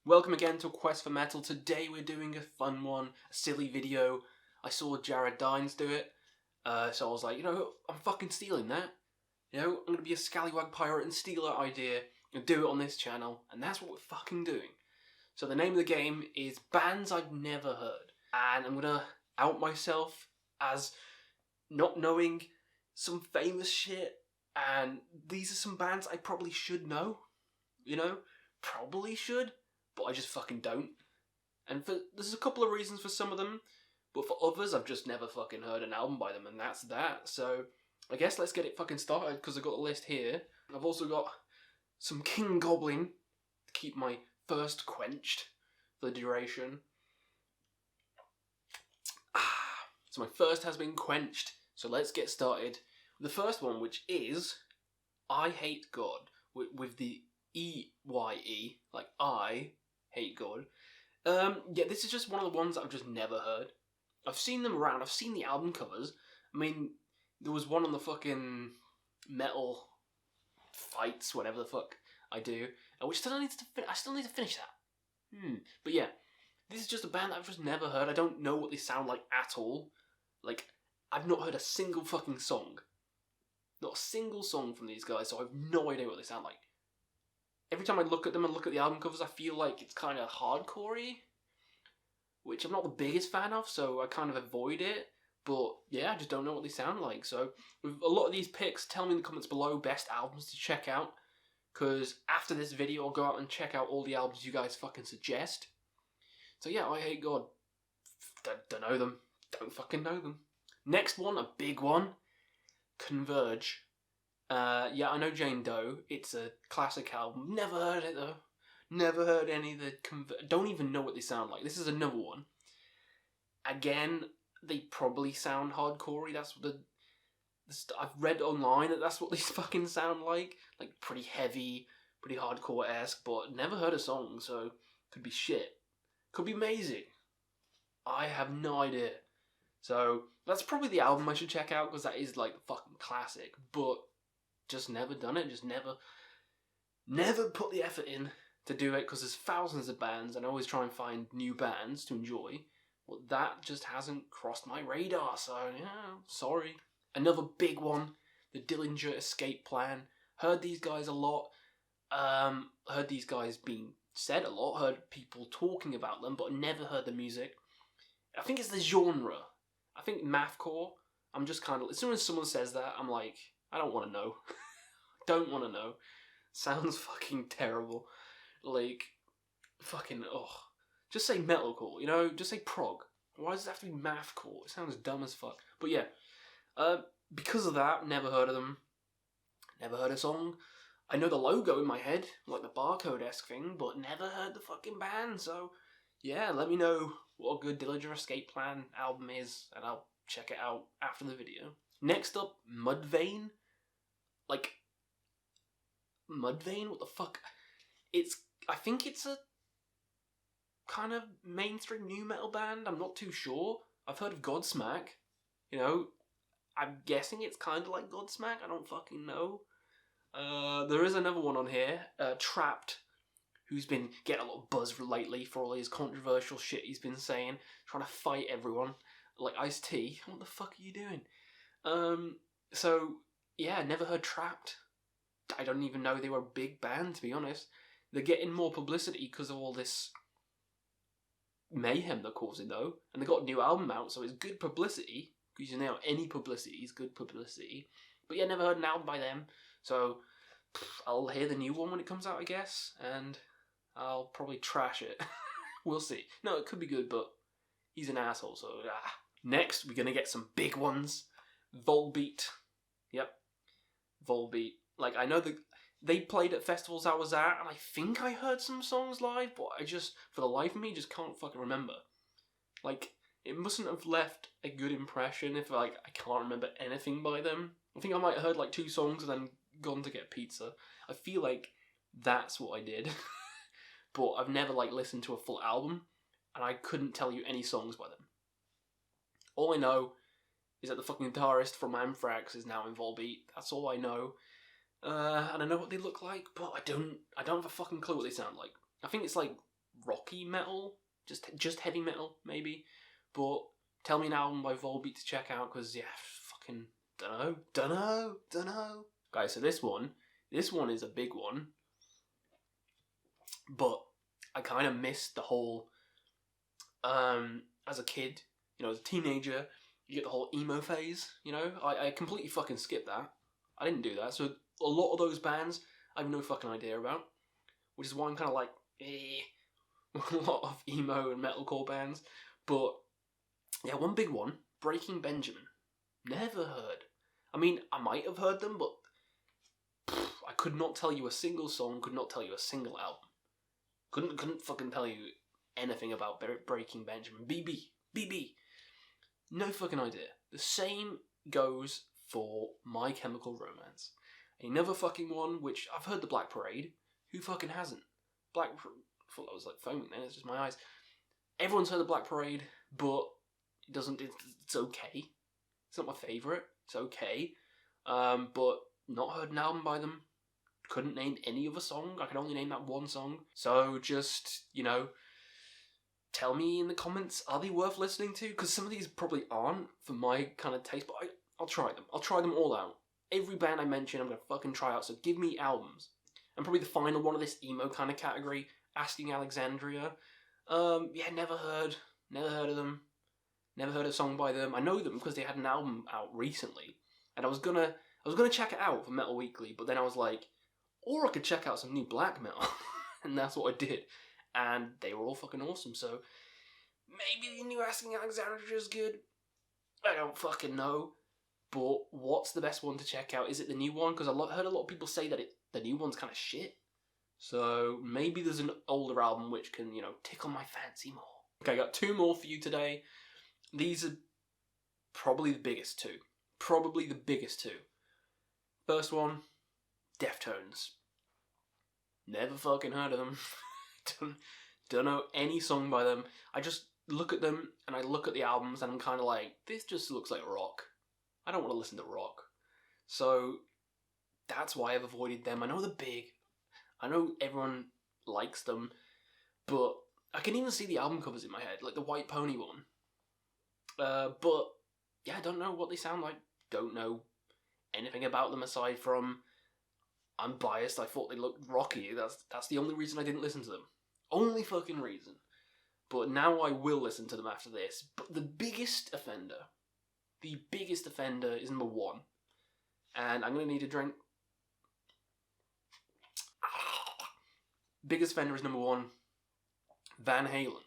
Welcome again to Quest for Metal. Today we're doing a fun one, a silly video. I saw Jared Dines do it, so I was like, I'm fucking stealing that. I'm going to be a scallywag pirate and steal that idea and do it on this channel, and that's what we're fucking doing. So the name of the game is Bands I've Never Heard, and I'm going to out myself as not knowing some famous shit, and these are some bands I probably should know, probably should, but I just fucking don't. And there's a couple of reasons for some of them, but for others I've just never fucking heard an album by them, and that's that. So I guess let's get it fucking started, because I've got a list here. I've also got some King Goblin to keep my thirst quenched for the duration. So my thirst has been quenched, so let's get started. The first one, which is Eyehategod, with the E-Y-E, like I hate God. This is just one of the ones that I've just never heard. I've seen them around, I've seen the album covers. I mean, there was one on the fucking metal fights, whatever the fuck I do, which I still need to finish that. But yeah, this is just a band that I've just never heard. I don't know what they sound like at all. Like, I've not heard a single fucking song. Not a single song from these guys, so I have no idea what they sound like. Every time I look at them and look at the album covers, I feel like it's kind of hardcore-y, which I'm not the biggest fan of, so I kind of avoid it. But yeah, I just don't know what they sound like. So with a lot of these picks, tell me in the comments below best albums to check out, because after this video I'll go out and check out all the albums you guys fucking suggest. So yeah, Eyehategod. Don't know them. Don't fucking know them. Next one, a big one, Converge. Yeah, I know Jane Doe. It's a classic album. Never heard it though. Never heard any of the don't even know what they sound like. This is another one. Again, they probably sound hardcore-y. That's what I've read online that that's what these fucking sound like. Like pretty heavy, pretty hardcore-esque, but never heard a song, so could be shit. Could be amazing. I have no idea. So that's probably the album I should check out, because that is like a fucking classic, but just never done it. Just never put the effort in to do it, because there's thousands of bands and I always try and find new bands to enjoy. Well, that just hasn't crossed my radar, so yeah, sorry. Another big one, the Dillenger Escape Plan. Heard these guys a lot. Heard these guys being said a lot. Heard people talking about them, but never heard the music. I think it's the genre. I think mathcore. I'm just kind of, as soon as someone says that, I'm like, I don't want to know. Don't want to know. Sounds fucking terrible. Like, fucking, just say metalcore, just say prog. Why does it have to be mathcore? It sounds dumb as fuck. But yeah, because of that, never heard of them. Never heard a song. I know the logo in my head, like the barcode-esque thing, but never heard the fucking band. So yeah, let me know what a good Dillenger Escape Plan album is, and I'll check it out after the video. Next up, Mudvayne. Like, Mudvayne? What the fuck? I think it's a kind of mainstream new metal band. I'm not too sure. I've heard of Godsmack. I'm guessing it's kind of like Godsmack. I don't fucking know. There is another one on here, Trapt, who's been getting a lot of buzz lately for all his controversial shit he's been saying, trying to fight everyone, like Ice-T. What the fuck are you doing? So, yeah, never heard Trapt. I don't even know they were a big band, to be honest. They're getting more publicity because of all this mayhem they're causing, though. And they got a new album out, so it's good publicity. Because any publicity is good publicity. But yeah, never heard an album by them. So I'll hear the new one when it comes out, I guess. And I'll probably trash it. We'll see. No, it could be good, but he's an asshole, so Next, we're going to get some big ones. Volbeat. Yep. Volbeat. Like, I know they played at festivals I was at, and I think I heard some songs live, but I just, for the life of me, just can't fucking remember. Like, it mustn't have left a good impression if, like, I can't remember anything by them. I think I might have heard, like, 2 songs and then gone to get pizza. I feel like that's what I did. But I've never, like, listened to a full album, and I couldn't tell you any songs by them. All I know is that the fucking guitarist from Anthrax is now in Volbeat. That's all I know. And I know what they look like, but I don't have a fucking clue what they sound like. I think it's like rocky metal, just heavy metal maybe. But tell me an album by Volbeat to check out, because yeah, fucking dunno. Guys, so this one is a big one, but I kind of missed the whole, as a kid, as a teenager, you get the whole emo phase, I completely fucking skipped that. I didn't do that, so a lot of those bands I have no fucking idea about, which is why I'm kind of like, a lot of emo and metalcore bands. But yeah, one big one, Breaking Benjamin. Never heard. I mean, I might have heard them, but I could not tell you a single song, could not tell you a single album. Couldn't fucking tell you anything about Breaking Benjamin. BB. No fucking idea. The same goes for My Chemical Romance. Another fucking one, which I've heard the Black Parade. Who fucking hasn't? I thought I was like foaming then, it's just my eyes. Everyone's heard the Black Parade, but it's okay. It's not my favourite. It's okay. But not heard an album by them. Couldn't name any other song. I can only name that one song. So just, tell me in the comments, are they worth listening to? Because some of these probably aren't for my kind of taste, but I'll try them. I'll try them all out. Every band I mention, I'm going to fucking try out, so give me albums. And probably the final one of this emo kind of category, Asking Alexandria. Yeah, never heard of them. Never heard a song by them. I know them because they had an album out recently, and I was gonna check it out for Metal Weekly, but then I was like, or I could check out some new black metal, and that's what I did, and they were all fucking awesome. So maybe the new Asking Alexandria is good. I don't fucking know. But what's the best one to check out? Is it the new one? Because I heard a lot of people say that the new one's kind of shit. So maybe there's an older album which can, tickle my fancy more. Okay, I got two more for you today. These are probably the biggest two. First one, Deftones. Never fucking heard of them. Don't know any song by them. I just look at them and I look at the albums and I'm kind of like, this just looks like rock. I don't want to listen to rock. So that's why I've avoided them. I know they're big. I know everyone likes them. But I can even see the album covers in my head, like the White Pony one. But yeah, I don't know what they sound like. Don't know anything about them aside from I'm biased. I thought they looked rocky. That's the only reason I didn't listen to them. Only fucking reason. But now I will listen to them after this. But the biggest offender is number one. And I'm going to need a drink. Biggest offender is number one. Van Halen.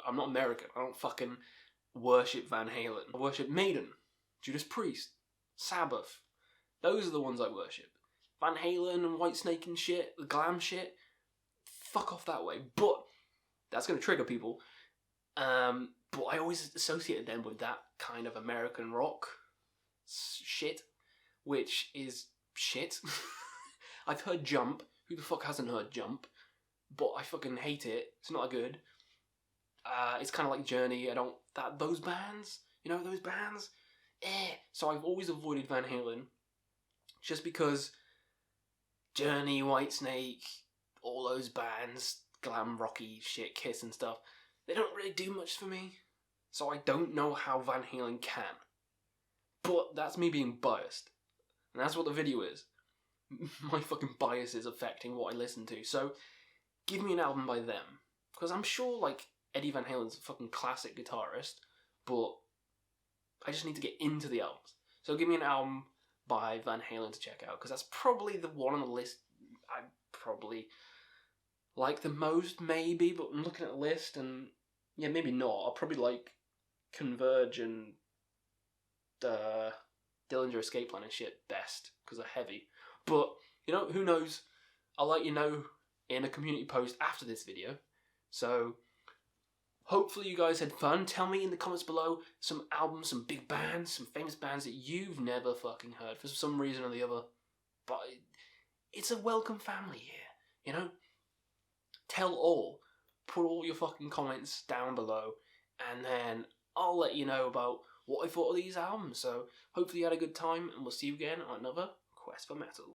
I'm not American. I don't fucking worship Van Halen. I worship Maiden, Judas Priest, Sabbath. Those are the ones I worship. Van Halen and Whitesnake and shit, the glam shit, fuck off that way. But that's going to trigger people. But I always associated them with that kind of American rock shit, which is shit. I've heard Jump. Who the fuck hasn't heard Jump? But I fucking hate it. It's not good. It's kind of like Journey. Those bands, those bands. So I've always avoided Van Halen, just because Journey, Whitesnake, all those bands, glam rocky shit, Kiss and stuff, they don't really do much for me. So I don't know how Van Halen can. But that's me being biased. And that's what the video is. My fucking bias is affecting what I listen to. So give me an album by them. Because I'm sure, Eddie Van Halen's a fucking classic guitarist, but I just need to get into the albums. So give me an album by Van Halen to check out, because that's probably the one on the list I probably like the most, maybe, but I'm looking at the list and, yeah, maybe not. I'll probably like Converge and Dillinger Escape Plan and shit best, because they're heavy. But, who knows? I'll let you know in a community post after this video. So hopefully you guys had fun. Tell me in the comments below some albums, some big bands, some famous bands that you've never fucking heard for some reason or the other. But it's a welcome family here, Tell all. Put all your fucking comments down below, and then I'll let you know about what I thought of these albums. So hopefully you had a good time, and we'll see you again on another Quest for Metal.